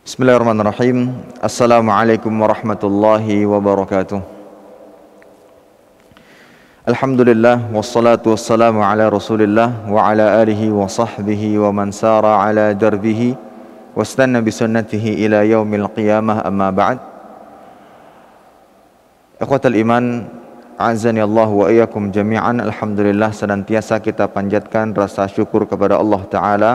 Bismillahirrahmanirrahim. Assalamualaikum warahmatullahi wabarakatuh. Alhamdulillah wassalatu wassalamu ala Rasulillah wa ala alihi wa sahbihi wa man sara ala darbihi wastanna bi sunnatihi ila yaumil qiyamah, amma ba'd. Ikhwatal iman, a'azzani Allah wa iyyakum jami'an. Alhamdulillah, senantiasa kita panjatkan rasa syukur kepada Allah Ta'ala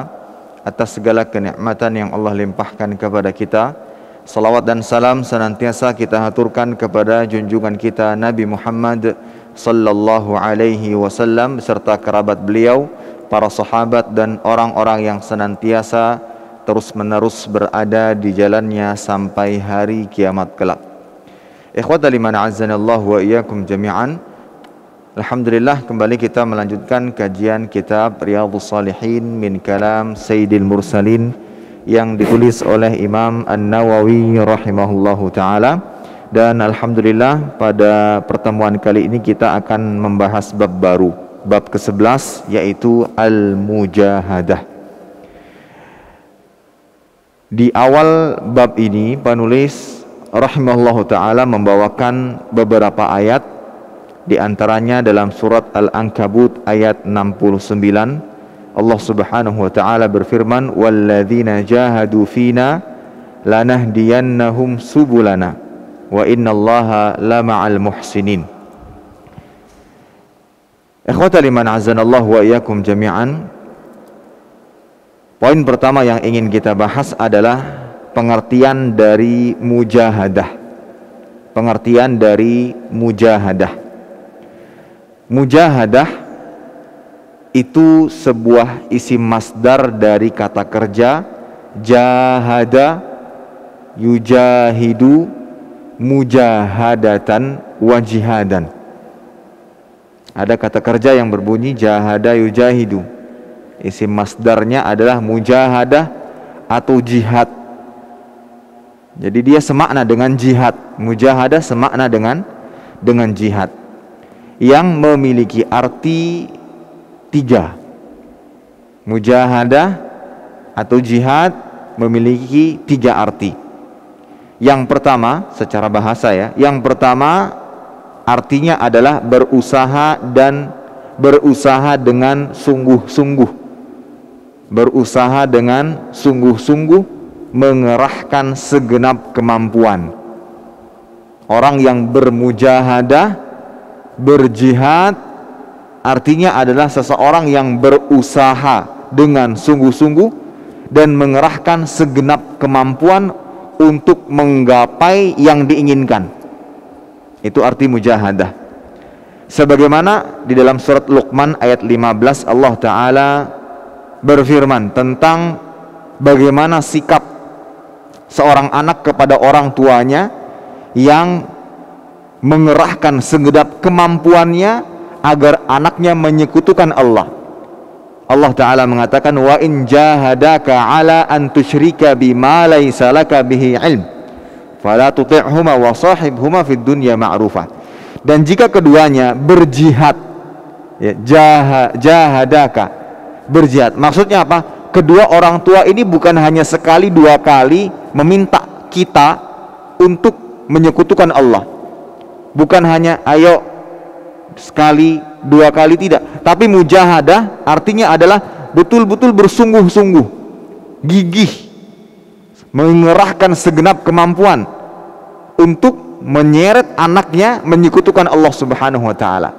atas segala kenikmatan yang Allah limpahkan kepada kita. Salawat dan salam senantiasa kita haturkan kepada junjungan kita Nabi Muhammad sallallahu alaihi wasallam beserta kerabat beliau, para sahabat dan orang-orang yang senantiasa terus-menerus berada di jalannya sampai hari kiamat kelak. Ikhwatal iman, a'azzanallahu wa iyyakum jami'an. Alhamdulillah, kembali kita melanjutkan kajian kitab Riyadhus Shalihin min kalam Sayyidil Mursalin yang ditulis oleh Imam An-Nawawi rahimahullahu ta'ala. Dan alhamdulillah, pada pertemuan kali ini kita akan membahas bab baru, bab ke-11, yaitu Al-Mujahadah. Di awal bab ini penulis rahimahullahu ta'ala membawakan beberapa ayat. Di antaranya dalam surat Al-Ankabut ayat 69, Allah Subhanahu wa taala berfirman, "Walladzina jahadu fina lanahdiyannahum subulana wa innallaha lama'al muhsinin." Ikhwatal iman, azanallahu wa iyyakum jami'an. Poin pertama yang ingin kita bahas adalah pengertian dari mujahadah. Pengertian dari mujahadah. Mujahadah itu sebuah isim masdar dari kata kerja jahada, yujahidu, mujahadatan, wajihadan. Ada kata kerja yang berbunyi jahada, yujahidu. Isim masdarnya adalah mujahadah atau jihad. Jadi dia semakna dengan jihad. Mujahadah semakna dengan jihad, yang memiliki arti 3. Mujahadah atau jihad memiliki 3 arti. Yang pertama, secara bahasa ya, yang pertama artinya adalah berusaha dan berusaha dengan sungguh-sungguh. Berusaha dengan sungguh-sungguh, mengerahkan segenap kemampuan. Orang yang bermujahadah, berjihad, artinya adalah seseorang yang berusaha dengan sungguh-sungguh dan mengerahkan segenap kemampuan untuk menggapai yang diinginkan. Itu arti mujahadah. Sebagaimana di dalam surat Luqman ayat 15, Allah Ta'ala berfirman tentang bagaimana sikap seorang anak kepada orang tuanya yang mengerahkan segenap kemampuannya agar anaknya menyekutukan Allah. Allah Ta'ala mengatakan, wa in jahadaka ala an tusyrika bima laysa laka bihi ilm fala tuti'huma wa sahibhuma fid dunya ma'rufa. Dan jika keduanya berjihad, ya, jahadaka, berjihad, maksudnya apa? Kedua orang tua ini bukan hanya sekali dua kali meminta kita untuk menyekutukan Allah. Bukan hanya ayo sekali, dua kali, tidak. Tapi mujahadah artinya adalah betul-betul bersungguh-sungguh, gigih, mengerahkan segenap kemampuan untuk menyeret anaknya menyekutukan Allah Subhanahu wa ta'ala.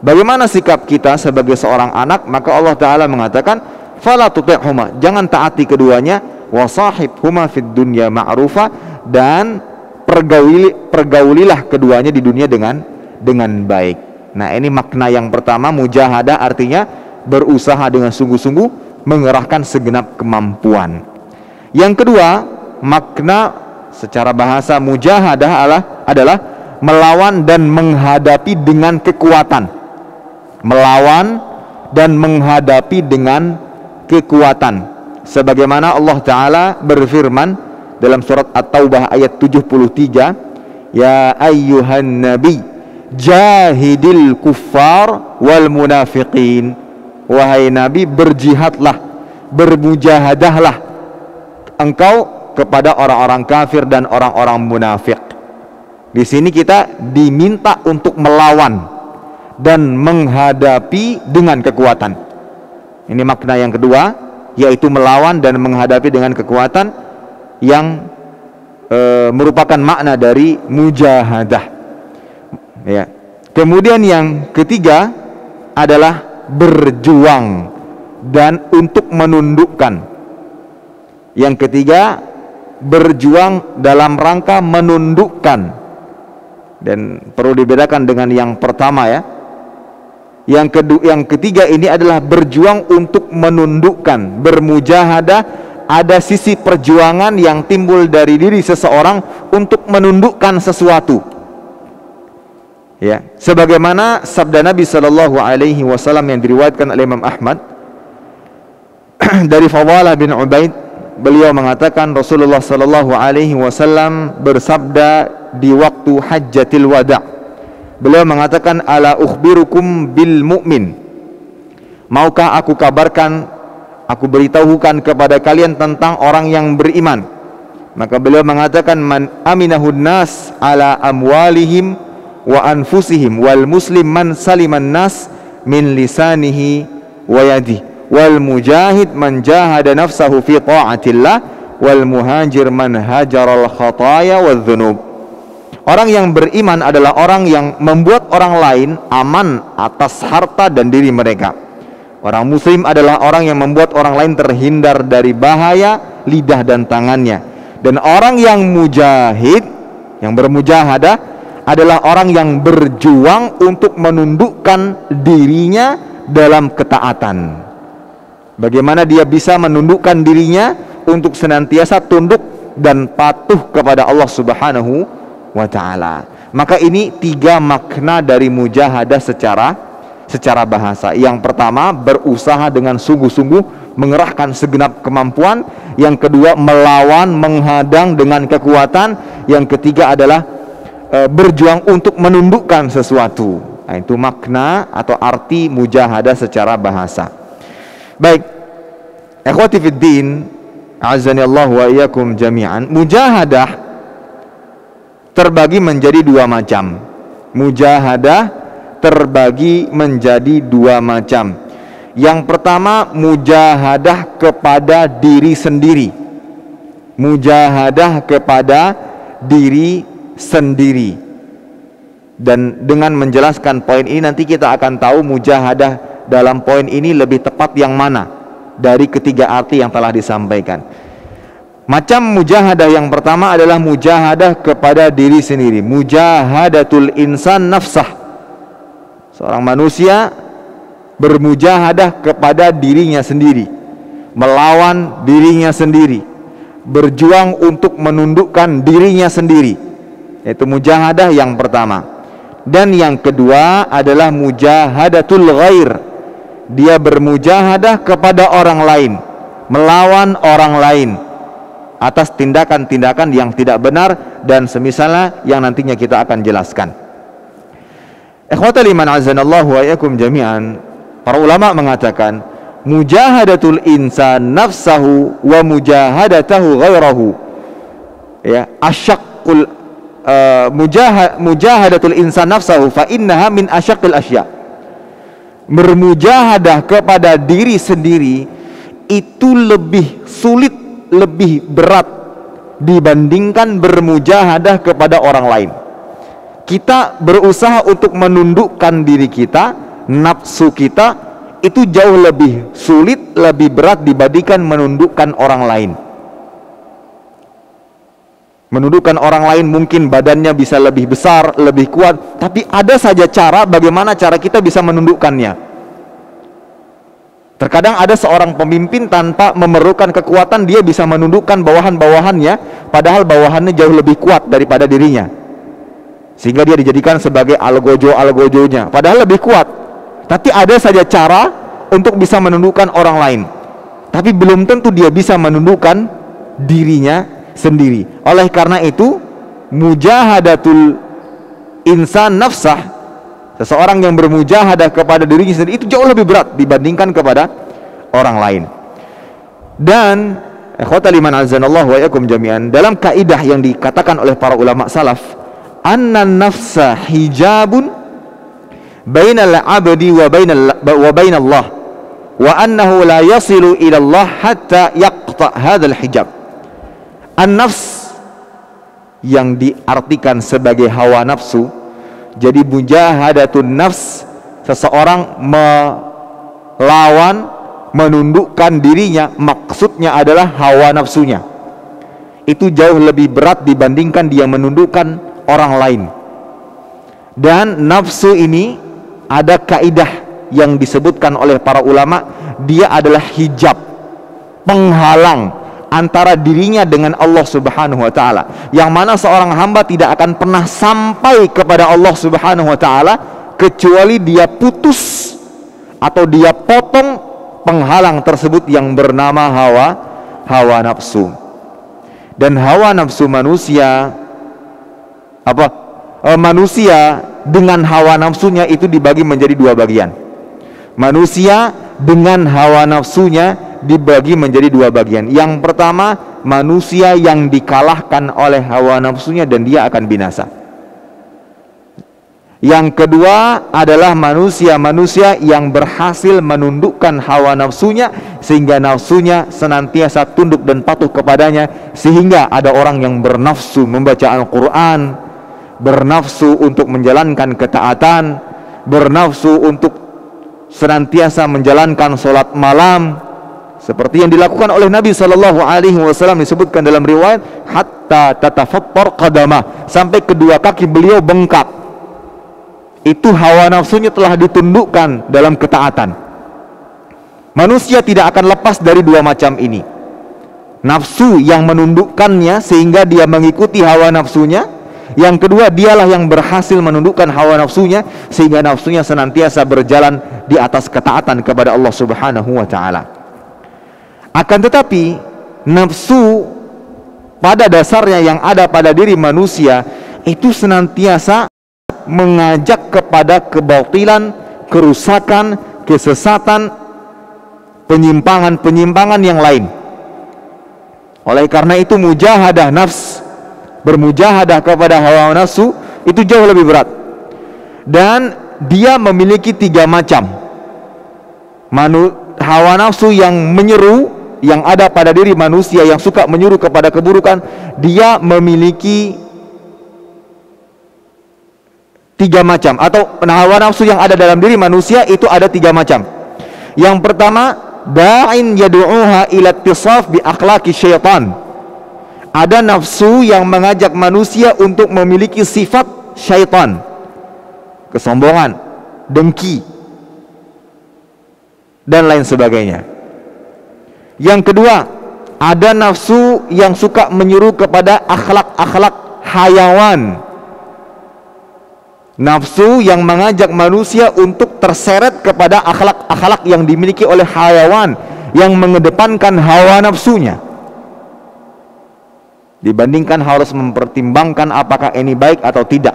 Bagaimana sikap kita sebagai seorang anak? Maka Allah Ta'ala mengatakan, fala tuti'huma, jangan taati keduanya, wa sahibhuma fid dunya ma'rufa, dan pergaulilah keduanya di dunia dengan baik. Nah, ini makna yang pertama. Mujahadah artinya berusaha dengan sungguh-sungguh, mengerahkan segenap kemampuan. Yang kedua, makna secara bahasa mujahadah adalah melawan dan menghadapi dengan kekuatan. Melawan dan menghadapi dengan kekuatan. Sebagaimana Allah Ta'ala berfirman dalam surat At-Taubah ayat 73, ya ayyuhan nabi jahidil kuffar wal munafiqin. Wahai nabi, berjihadlah, bermujahadahlah engkau kepada orang-orang kafir dan orang-orang munafik. Di sini kita diminta untuk melawan dan menghadapi dengan kekuatan. Ini makna yang kedua, yaitu melawan dan menghadapi dengan kekuatan, yang merupakan makna dari mujahadah. Ya. Kemudian yang ketiga adalah berjuang dan untuk menundukkan. Yang ketiga, berjuang dalam rangka menundukkan. Dan perlu dibedakan dengan yang pertama ya. Yang ketiga ini adalah berjuang untuk menundukkan. Bermujahadah, ada sisi perjuangan yang timbul dari diri seseorang untuk menundukkan sesuatu. Ya, sebagaimana sabda Nabi sallallahu alaihi wasallam yang diriwayatkan oleh Imam Ahmad dari Fadhalah bin Ubaid, beliau mengatakan Rasulullah sallallahu alaihi wasallam bersabda di waktu Hajjatil Wada'. Beliau mengatakan, ala ukhbirukum bil mu'min, maukah aku kabarkan, aku beritahukan kepada kalian tentang orang yang beriman. Maka beliau mengatakan, man aminahun nas ala amwalihim wa anfusihim, wal muslim man saliman nas min lisanihi wa yadihi, wal mujahid man jahada nafsahu fi ta'atillah, wal muhajir man hajaral khataya wal dhunub. Orang yang beriman adalah orang yang membuat orang lain aman atas harta dan diri mereka. Orang muslim adalah orang yang membuat orang lain terhindar dari bahaya lidah dan tangannya. Dan orang yang mujahid, yang bermujahadah, adalah orang yang berjuang untuk menundukkan dirinya dalam ketaatan. Bagaimana dia bisa menundukkan dirinya untuk senantiasa tunduk dan patuh kepada Allah Subhanahu wa ta'ala. Maka ini tiga makna dari mujahadah secara bahasa. Yang pertama, berusaha dengan sungguh-sungguh mengerahkan segenap kemampuan. Yang kedua, melawan, menghadang dengan kekuatan. Yang ketiga adalah berjuang untuk menundukkan sesuatu. Nah, itu makna atau arti mujahadah secara bahasa. Baik, ikhwati fiddin, a'azzani Allah wa iyyakum jami'an. Mujahadah terbagi menjadi dua macam. Mujahadah terbagi menjadi dua macam. Yang pertama, mujahadah kepada diri sendiri. Mujahadah kepada diri sendiri. Dan dengan menjelaskan poin ini, nanti kita akan tahu mujahadah dalam poin ini lebih tepat yang mana dari ketiga arti yang telah disampaikan. Macam mujahadah yang pertama adalah mujahadah kepada diri sendiri. Mujahadatul insan nafsah. Seorang manusia bermujahadah kepada dirinya sendiri, melawan dirinya sendiri, berjuang untuk menundukkan dirinya sendiri. Itu mujahadah yang pertama. Dan yang kedua adalah mujahadatul ghair. Dia bermujahadah kepada orang lain, melawan orang lain atas tindakan-tindakan yang tidak benar dan semisalnya yang nantinya kita akan jelaskan. Ikhwatal iman azanallahu wa iyyakum jami'an, para ulama mengatakan mujahadatul insan nafsahu wa mujahadatahu ghairahu, ya, asyaqqul mujahadatul insan nafsahu fa innaha min asyaqqil asya. Bermujahadah kepada diri sendiri itu lebih sulit, lebih berat dibandingkan bermujahadah kepada orang lain. Kita berusaha untuk menundukkan diri kita, nafsu kita, itu jauh lebih sulit, lebih berat dibandingkan menundukkan orang lain. Menundukkan orang lain mungkin badannya bisa lebih besar, lebih kuat, tapi ada saja cara bagaimana cara kita bisa menundukkannya. Terkadang ada seorang pemimpin tanpa memerlukan kekuatan, dia bisa menundukkan bawahan-bawahannya, padahal bawahannya jauh lebih kuat daripada dirinya, sehingga dia dijadikan sebagai algojo-algojonya, padahal lebih kuat. Tapi ada saja cara untuk bisa menundukkan orang lain, tapi belum tentu dia bisa menundukkan dirinya sendiri. Oleh karena itu, mujahadatul insan nafsah, seseorang yang bermujahadah kepada dirinya sendiri, itu jauh lebih berat dibandingkan kepada orang lain. Dan ikhwata liman azanallahu wa iyyakum jami'an, dalam kaidah yang dikatakan oleh para ulama salaf, anna nafsa hijabun bainal abdi wa bainallah wa annahu la yasilu ila Allah hatta yaqta hadzal hijab. An-nafs yang diartikan sebagai hawa nafsu, jadi mujahadatun nafs, seseorang melawan, menundukkan dirinya, maksudnya adalah hawa nafsunya. Itu jauh lebih berat dibandingkan dia menundukkan orang lain. Dan nafsu ini ada kaidah yang disebutkan oleh para ulama, dia adalah hijab, penghalang antara dirinya dengan Allah Subhanahu wa taala, yang mana seorang hamba tidak akan pernah sampai kepada Allah Subhanahu wa taala kecuali dia putus atau dia potong penghalang tersebut yang bernama hawa nafsu. Dan hawa nafsu manusia manusia dengan hawa nafsunya itu dibagi menjadi dua bagian. Manusia dengan hawa nafsunya dibagi menjadi dua bagian. Yang pertama, manusia yang dikalahkan oleh hawa nafsunya dan dia akan binasa. Yang kedua adalah manusia yang berhasil menundukkan hawa nafsunya sehingga nafsunya senantiasa tunduk dan patuh kepadanya, sehingga ada orang yang bernafsu membaca Al-Quran, bernafsu untuk menjalankan ketaatan, bernafsu untuk senantiasa menjalankan sholat malam, seperti yang dilakukan oleh Nabi SAW, disebutkan dalam riwayat hatta tatafattar qadamah, sampai kedua kaki beliau bengkak. Itu hawa nafsunya telah ditundukkan dalam ketaatan. Manusia tidak akan lepas dari dua macam ini. Nafsu yang menundukkannya sehingga dia mengikuti hawa nafsunya. Yang kedua, dialah yang berhasil menundukkan hawa nafsunya sehingga nafsunya senantiasa berjalan di atas ketaatan kepada Allah Subhanahu wa taala. Akan tetapi, nafsu pada dasarnya yang ada pada diri manusia itu senantiasa mengajak kepada kebatilan, kerusakan, kesesatan, penyimpangan yang lain. Oleh karena itu, mujahadah nafs, bermujahadah kepada hawa nafsu itu jauh lebih berat. Dan dia memiliki tiga macam. Hawa nafsu yang menyeru, yang ada pada diri manusia yang suka menyuruh kepada keburukan, dia memiliki tiga macam, atau hawa nafsu yang ada dalam diri manusia itu ada tiga macam. Yang pertama, da'in yad'uha ila ittisaf bi akhlaqi syaitan. Ada nafsu yang mengajak manusia untuk memiliki sifat syaitan, kesombongan, dengki, dan lain sebagainya. Yang kedua, ada nafsu yang suka menyuruh kepada akhlak-akhlak hayawan, nafsu yang mengajak manusia untuk terseret kepada akhlak-akhlak yang dimiliki oleh hayawan, yang mengedepankan hawa nafsunya dibandingkan harus mempertimbangkan apakah ini baik atau tidak.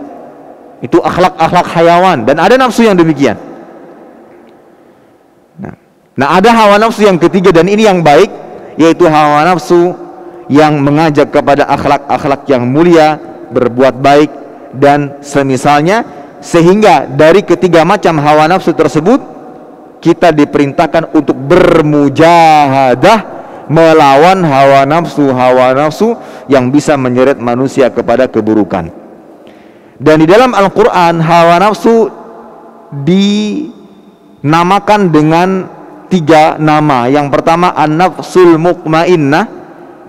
Itu akhlak-akhlak hayawan, dan ada nafsu yang demikian. Nah, ada hawa nafsu yang ketiga, dan ini yang baik, yaitu hawa nafsu yang mengajak kepada akhlak-akhlak yang mulia, berbuat baik dan semisalnya. Sehingga dari ketiga macam hawa nafsu tersebut kita diperintahkan untuk bermujahadah melawan hawa nafsu yang bisa menyeret manusia kepada keburukan. Dan di dalam Al-Quran, hawa nafsu dinamakan dengan tiga nama. Yang pertama, an-nafsul mutmainnah,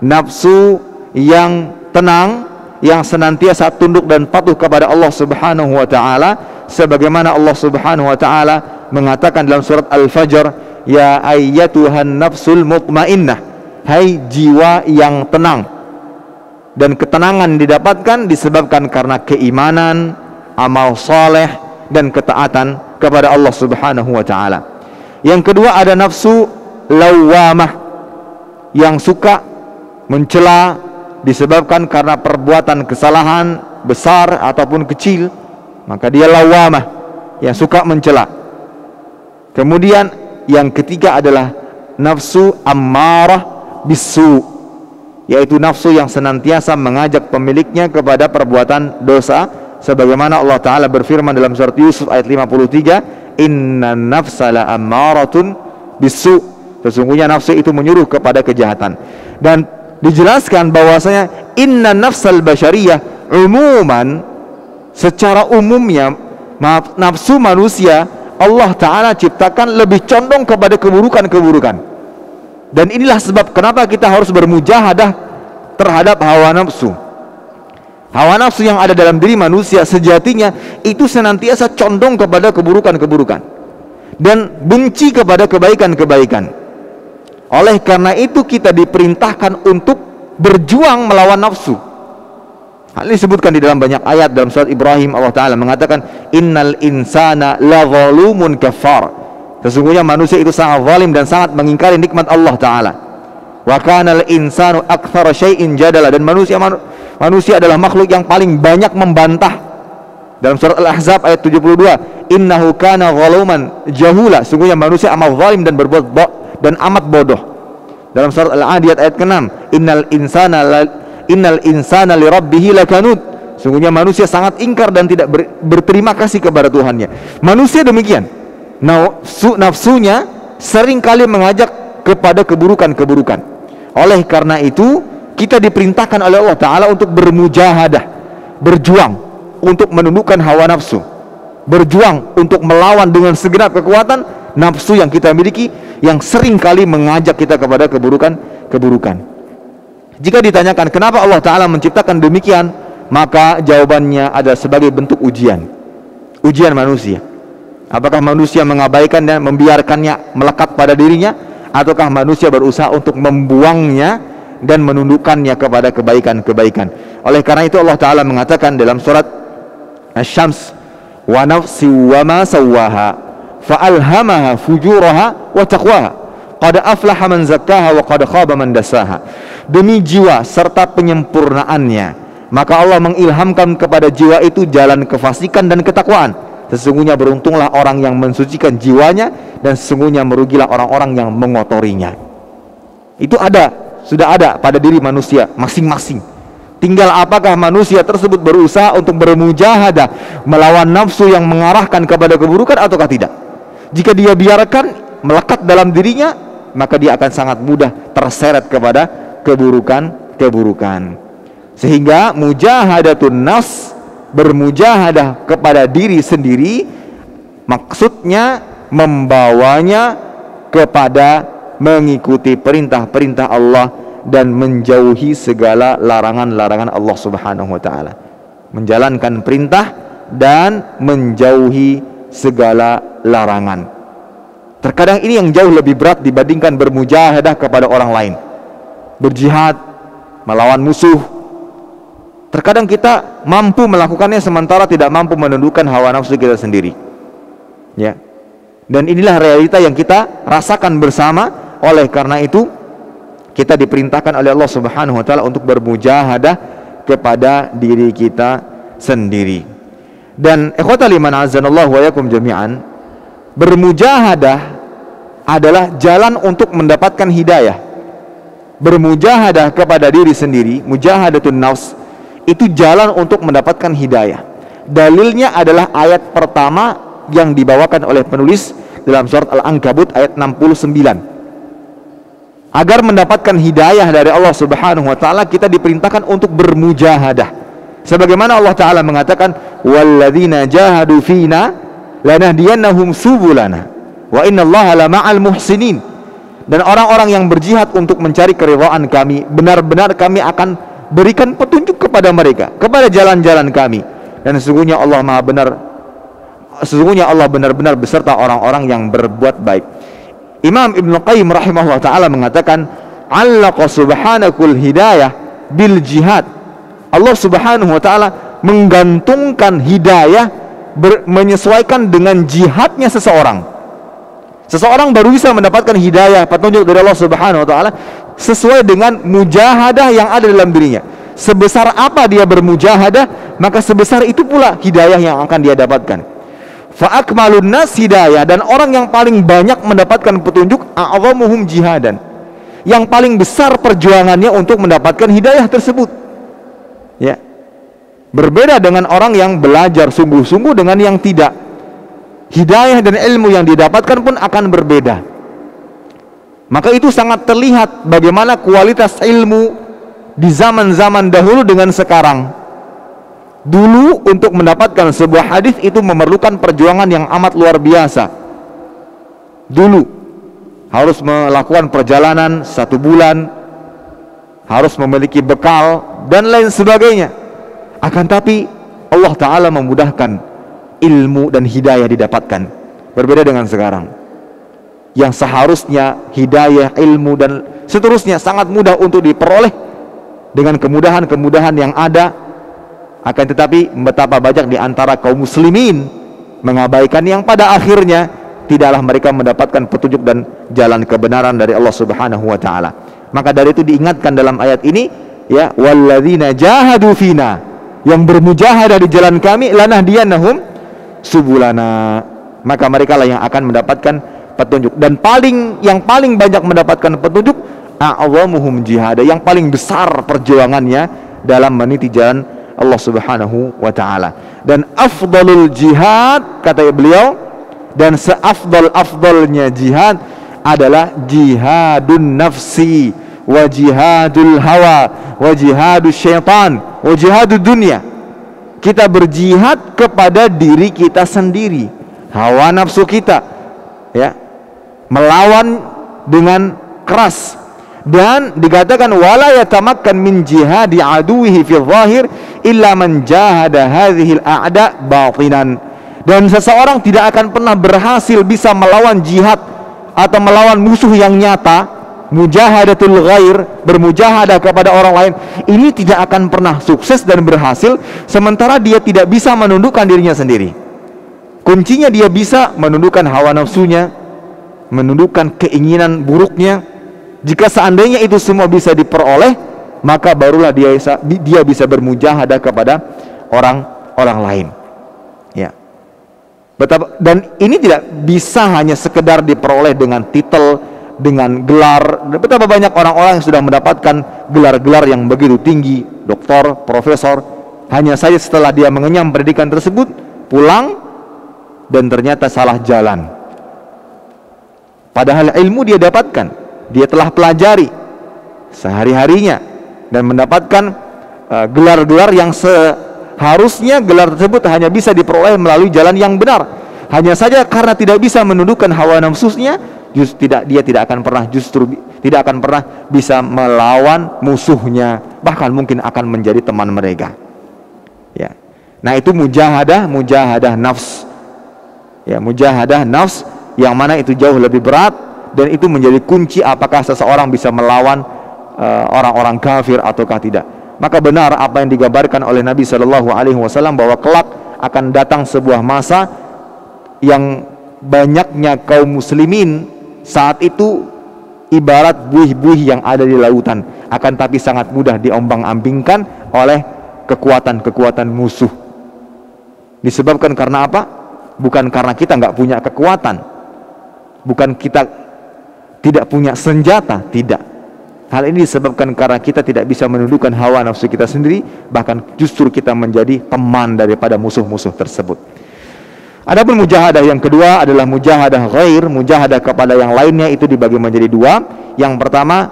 nafsu yang tenang, yang senantiasa tunduk dan patuh kepada Allah Subhanahu wa taala, sebagaimana Allah Subhanahu wa taala mengatakan dalam surat Al-Fajr, ya ayyatuhan nafsul mutmainnah, hai jiwa yang tenang. Dan ketenangan didapatkan disebabkan karena keimanan, amal soleh, dan ketaatan kepada Allah Subhanahu wa taala. Yang kedua, ada nafsu lawamah, yang suka mencela disebabkan karena perbuatan kesalahan besar ataupun kecil, maka dia lawamah, yang suka mencela. Kemudian yang ketiga adalah nafsu ammarah bisu, yaitu nafsu yang senantiasa mengajak pemiliknya kepada perbuatan dosa, sebagaimana Allah Ta'ala berfirman dalam surat Yusuf ayat 53, inna nafsa la ammaratun bisu, sesungguhnya nafsu itu menyuruh kepada kejahatan. Dan dijelaskan bahwasanya inna nafsal basyariyah umuman, secara umumnya nafsu manusia Allah Ta'ala ciptakan lebih condong kepada keburukan-keburukan. Dan inilah sebab kenapa kita harus bermujahadah terhadap hawa nafsu. Hawa nafsu yang ada dalam diri manusia sejatinya itu senantiasa condong kepada keburukan-keburukan dan benci kepada kebaikan-kebaikan. Oleh karena itu kita diperintahkan untuk berjuang melawan nafsu. Hal ini disebutkan di dalam banyak ayat. Dalam surat Ibrahim Allah Ta'ala mengatakan innal insana la zalumun kafar, sesungguhnya manusia itu sangat zalim dan sangat mengingkari nikmat Allah Ta'ala. Wa kanal insanu aktsara syai'in jadala, dan manusia adalah makhluk yang paling banyak membantah. Dalam surat Al-Ahzab ayat 72, innahu kana zaluman jahula, sesungguhnya manusia amat zalim dan berbuat dan amat bodoh. Dalam surat Al-Adiyat ayat ke-6, innal insana li rabbih lakanud, sesungguhnya manusia sangat ingkar dan tidak berterima kasih kepada Tuhannya. Manusia demikian, nafsunya sering kali mengajak kepada keburukan-keburukan. Oleh karena itu kita diperintahkan oleh Allah Ta'ala untuk bermujahadah, berjuang untuk menundukkan hawa nafsu, berjuang untuk melawan dengan segenap kekuatan nafsu yang kita miliki, yang sering kali mengajak kita kepada keburukan-keburukan. Jika ditanyakan kenapa Allah Ta'ala menciptakan demikian, maka jawabannya adalah sebagai bentuk ujian manusia. Apakah manusia mengabaikannya, membiarkannya melekat pada dirinya, ataukah manusia berusaha untuk membuangnya dan menundukkannya kepada kebaikan-kebaikan. Oleh karena itu Allah Ta'ala mengatakan dalam surat Asy-Syams, wa nafsi wa ma sawwaha fa'alhamaha fujuraha wa taqwaha qad aflaha man zakkaha wa qad khaba man dassaha. Demi jiwa serta penyempurnaannya, maka Allah mengilhamkan kepada jiwa itu jalan kefasikan dan ketakwaan. Sesungguhnya beruntunglah orang yang mensucikan jiwanya, dan sesungguhnya merugilah orang-orang yang mengotorinya. Itu sudah ada pada diri manusia masing-masing. Tinggal apakah manusia tersebut berusaha untuk bermujahadah melawan nafsu yang mengarahkan kepada keburukan ataukah tidak. Jika dia biarkan melekat dalam dirinya, maka dia akan sangat mudah terseret kepada keburukan-keburukan. Sehingga mujahadatun nafs, bermujahadah kepada diri sendiri, maksudnya membawanya kepada mengikuti perintah-perintah Allah dan menjauhi segala larangan-larangan Allah Subhanahu wa Ta'ala. Menjalankan perintah dan menjauhi segala larangan. Terkadang ini yang jauh lebih berat dibandingkan bermujahadah kepada orang lain, berjihad melawan musuh. Terkadang kita mampu melakukannya sementara tidak mampu menundukkan hawa nafsu kita sendiri, ya. Dan inilah realita yang kita rasakan bersama. Oleh karena itu kita diperintahkan oleh Allah Subhanahu wa Ta'ala untuk bermujahadah kepada diri kita sendiri. Dan ikhwatal iman azanallahu wa yakum jami'an, bermujahadah adalah jalan untuk mendapatkan hidayah. Bermujahadah kepada diri sendiri, mujahadatun nafs, itu jalan untuk mendapatkan hidayah. Dalilnya adalah ayat pertama yang dibawakan oleh penulis dalam surat Al-Ankabut ayat 69. Agar mendapatkan hidayah dari Allah Subhanahu wa Ta'ala, kita diperintahkan untuk bermujahadah. Sebagaimana Allah Ta'ala mengatakan, walladzina jahadu fina lanahdiyannahum subulana wa innallaha lama'al muhsinin. Dan orang-orang yang berjihad untuk mencari keridhaan kami, benar-benar kami akan berikan petunjuk kepada mereka, kepada jalan-jalan kami. Dan sesungguhnya Allah benar-benar beserta orang-orang yang berbuat baik. Imam Ibnu Qayyim rahimahullah ta'ala mengatakan, allaqa subhanakul hidayah bil jihad. Allah Subhanahu wa ta'ala menggantungkan hidayah menyesuaikan dengan jihadnya seseorang. Seseorang baru bisa mendapatkan hidayah, petunjuk dari Allah Subhanahu wa ta'ala, sesuai dengan mujahadah yang ada dalam dirinya. Sebesar apa dia bermujahadah, maka sebesar itu pula hidayah yang akan dia dapatkan. Fa akmalun nas hidayah, dan orang yang paling banyak mendapatkan petunjuk a'zamuhum jihadan. yang paling besar perjuangannya untuk mendapatkan hidayah tersebut. Ya. Berbeda dengan orang yang belajar sungguh-sungguh dengan yang tidak. Hidayah dan ilmu yang didapatkan pun akan berbeda. Maka itu sangat terlihat bagaimana kualitas ilmu di zaman-zaman dahulu dengan sekarang. Dulu untuk mendapatkan sebuah hadis itu memerlukan perjuangan yang amat luar biasa. Dulu harus melakukan perjalanan 1 bulan, harus memiliki bekal dan lain sebagainya. Akan tapi Allah Ta'ala memudahkan ilmu dan hidayah didapatkan. Berbeda dengan sekarang yang seharusnya hidayah, ilmu dan seterusnya sangat mudah untuk diperoleh dengan kemudahan-kemudahan yang ada. Akan tetapi betapa banyak di antara kaum muslimin mengabaikan yang pada akhirnya tidaklah mereka mendapatkan petunjuk dan jalan kebenaran dari Allah Subhanahu wa taala. Maka dari itu diingatkan dalam ayat ini, ya, walladzina jahadu fina, yang bermujahadah di jalan kami, lanahdiyannahum subulana, maka mereka lah yang akan mendapatkan petunjuk. Dan yang paling banyak mendapatkan petunjuk, a'zamuhum jihada, yang paling besar perjuangannya dalam meniti jalan Allah Subhanahu wa taala. Dan afdalul jihad, kata beliau, dan seafdal-afdalnya jihad adalah jihadun nafsi wa jihadul hawa wa jihadus syaitan wa jihadud dunia. Kita berjihad kepada diri kita sendiri, hawa nafsu kita, ya, melawan dengan keras. Dan dikatakan wala yatamakkan min jihadi aduwihi fi zahir illa man jahada hadhil a'da batinan. Dan seseorang tidak akan pernah berhasil bisa melawan jihad atau melawan musuh yang nyata, mujahadatul ghair, bermujahadah kepada orang lain, ini tidak akan pernah sukses dan berhasil sementara dia tidak bisa menundukkan dirinya sendiri. Kuncinya dia bisa menundukkan hawa nafsunya, menundukkan keinginan buruknya. Jika seandainya itu semua bisa diperoleh, maka barulah dia bisa bermujahadah kepada orang lain. Ya. Dan ini tidak bisa hanya sekedar diperoleh dengan titel, dengan gelar. Betapa banyak orang-orang yang sudah mendapatkan gelar-gelar yang begitu tinggi, doktor, profesor, hanya saja setelah dia mengenyam pendidikan tersebut, pulang dan ternyata salah jalan. Padahal ilmu dia dapatkan, dia telah pelajari sehari-harinya dan mendapatkan gelar-gelar yang seharusnya gelar tersebut hanya bisa diperoleh melalui jalan yang benar. Hanya saja karena tidak bisa menundukkan hawa nafsunya, dia tidak akan pernah bisa melawan musuhnya, bahkan mungkin akan menjadi teman mereka. Ya. Nah, itu mujahadah nafs. Ya, mujahadah nafs yang mana itu jauh lebih berat. Dan itu menjadi kunci apakah seseorang bisa melawan orang-orang kafir ataukah tidak. Maka benar apa yang digambarkan oleh Nabi SAW bahwa kelak akan datang sebuah masa yang banyaknya kaum muslimin saat itu ibarat buih-buih yang ada di lautan, akan tapi sangat mudah diombang-ambingkan oleh kekuatan-kekuatan musuh. Disebabkan karena apa? Bukan karena kita nggak punya kekuatan, bukan kita tidak punya senjata, tidak. Hal ini disebabkan karena kita tidak bisa menundukkan hawa nafsu kita sendiri, bahkan justru kita menjadi teman daripada musuh-musuh tersebut. Adapun mujahadah yang kedua adalah mujahadah ghair, mujahadah kepada yang lainnya, itu dibagi menjadi dua. Yang pertama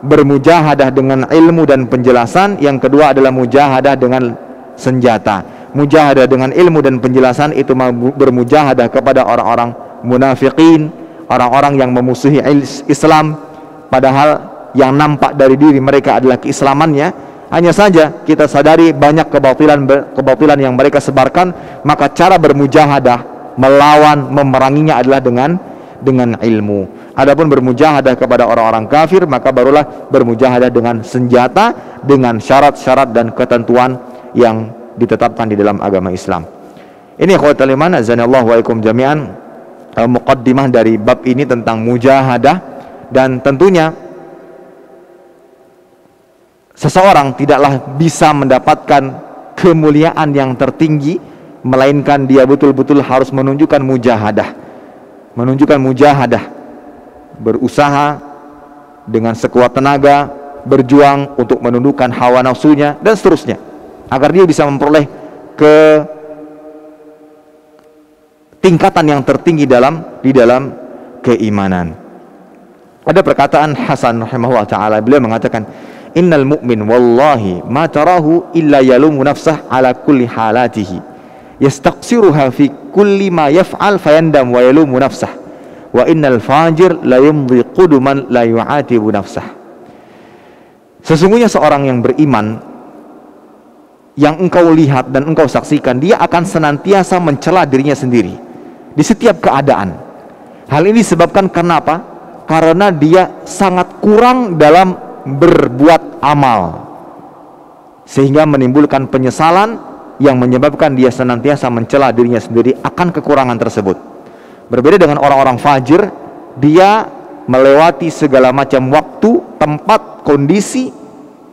bermujahadah dengan ilmu dan penjelasan, yang kedua adalah mujahadah dengan senjata. Mujahadah dengan ilmu dan penjelasan itu bermujahadah kepada orang-orang munafikin, orang-orang yang memusuhi Islam, padahal yang nampak dari diri mereka adalah keislamannya. Hanya saja kita sadari banyak kebatilan yang mereka sebarkan, maka cara bermujahadah, melawan, memeranginya adalah dengan ilmu. Adapun bermujahadah kepada orang-orang kafir, maka barulah bermujahadah dengan senjata, dengan syarat-syarat dan ketentuan yang ditetapkan di dalam agama Islam. Ini ikhwatal iman, azanallahu wa ikum jami'an, muqaddimah dari bab ini tentang mujahadah. Dan tentunya seseorang tidaklah bisa mendapatkan kemuliaan yang tertinggi melainkan dia betul-betul harus menunjukkan mujahadah, berusaha dengan sekuat tenaga berjuang untuk menundukkan hawa nafsunya dan seterusnya, agar dia bisa memperoleh ke tingkatan yang tertinggi di dalam keimanan. Ada perkataan Hasan rahimahullah taala, beliau mengatakan, innal mu'min wallahi ma tarahu illa yalumu nafsah ala kulli halatihi yastaqsiruha fi kulli ma yaf'al fayandam wa yalumu nafsah wa innal fajir la yumdi quduman la yu'atibu nafsah. Sesungguhnya seorang yang beriman yang engkau lihat dan engkau saksikan, dia akan senantiasa mencela dirinya sendiri di setiap keadaan. Hal ini disebabkan karena apa? Karena dia sangat kurang dalam berbuat amal, sehingga menimbulkan penyesalan yang menyebabkan dia senantiasa mencela dirinya sendiri akan kekurangan tersebut. Berbeda dengan orang-orang fajir, dia melewati segala macam waktu, tempat, kondisi,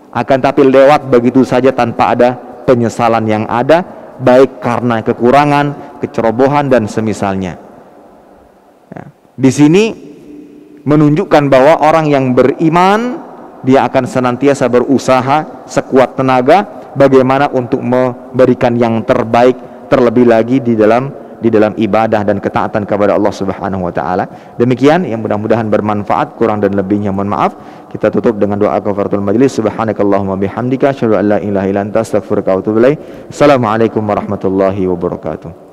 akan tapi lewat begitu saja tanpa ada penyesalan yang ada, baik karena kekurangan, kecerobohan dan semisalnya. Ya. Di sini menunjukkan bahwa orang yang beriman, dia akan senantiasa berusaha sekuat tenaga bagaimana untuk memberikan yang terbaik, terlebih lagi di dalam ibadah dan ketaatan kepada Allah Subhanahu wa taala. Demikian yang mudah-mudahan bermanfaat, kurang dan lebihnya mohon maaf. Kita tutup dengan doa kafaratul majlis. Subhanakallahumma bihamdika asyhadu an la ilaha illa anta astaghfiruka wa atubu ilaik. Assalamualaikum warahmatullahi wabarakatuh.